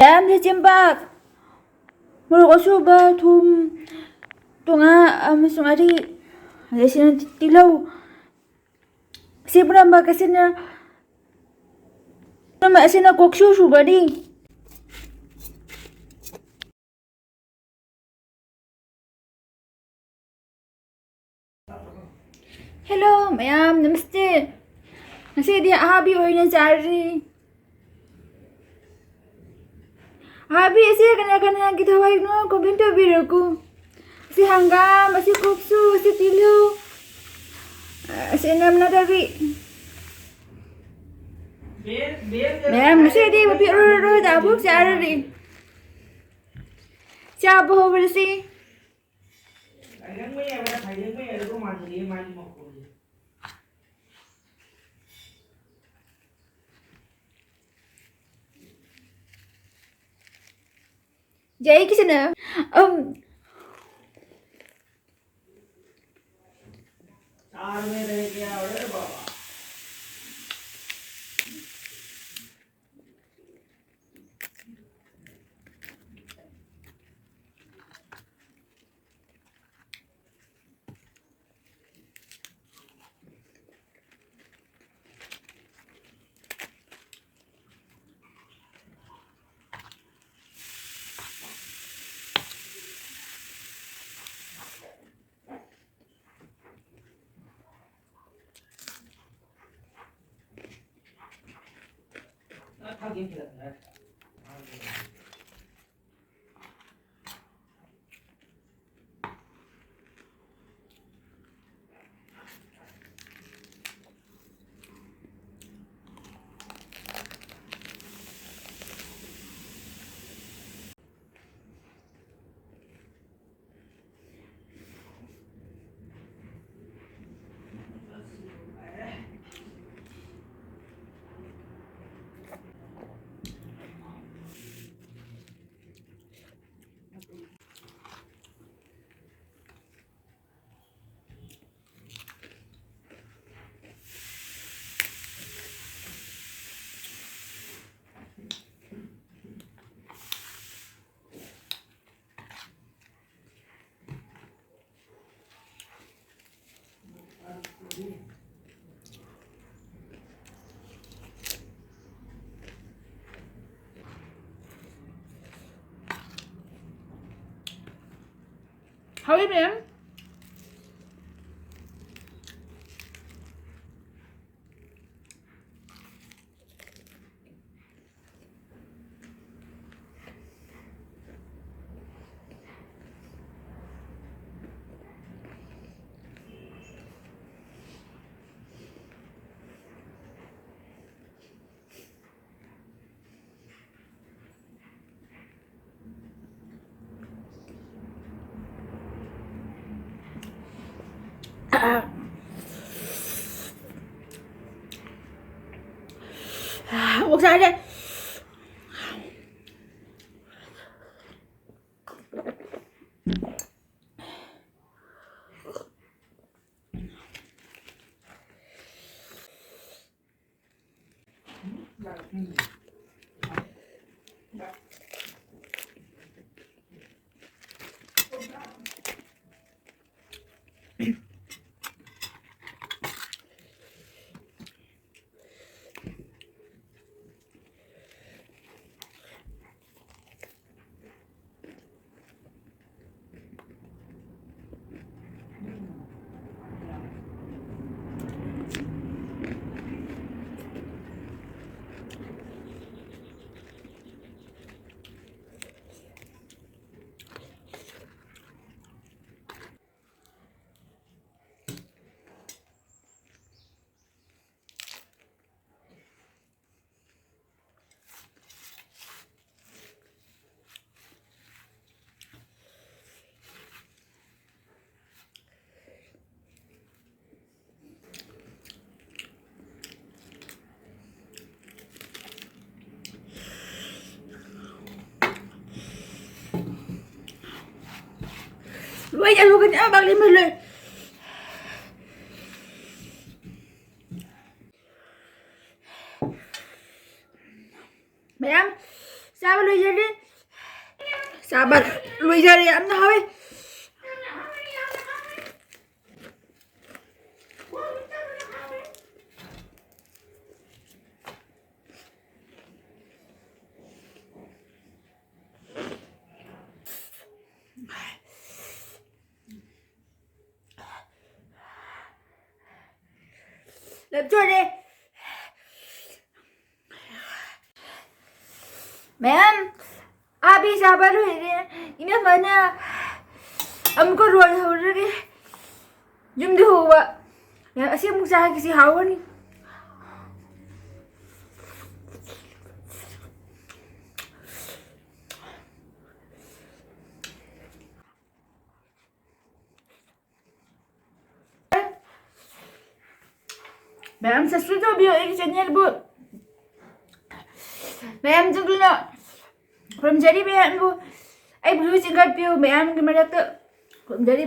Em đi chim bạc. Mulu ko suba thum tunga sungari. Lesin tilaw. Sibra ba kasi na na kokshu suba di. Hello, ma'am. Namaste. Kasi di abi oy na sari. Abi isi kana kita wai no ko bintu biraku. Si hangam, si koksu, si tilu. Si nam na dari. Ma'am, nasi di mapi ro da buk sari. Siapa ho bersi? Jadi ke sana. How are you, ma'am? Buộc ra đây. Wait, ano ka niya? Bang lima le. Ma'am, Sao lùi ra đi. Sao bà lùi ra đi ăn thôi. Làm cho đi. Mẹ Abi sabar lu ini. Ini mana? Amko roll ho lagi. Jum di huwa. Ya asyik musa kisi hawa ni. Mẹ em subscribe cho cái channel bu. Mẹ em juga nak. From jadi mẹ em bu. Ai blue single piu mẹ em gimana tuh? From jadi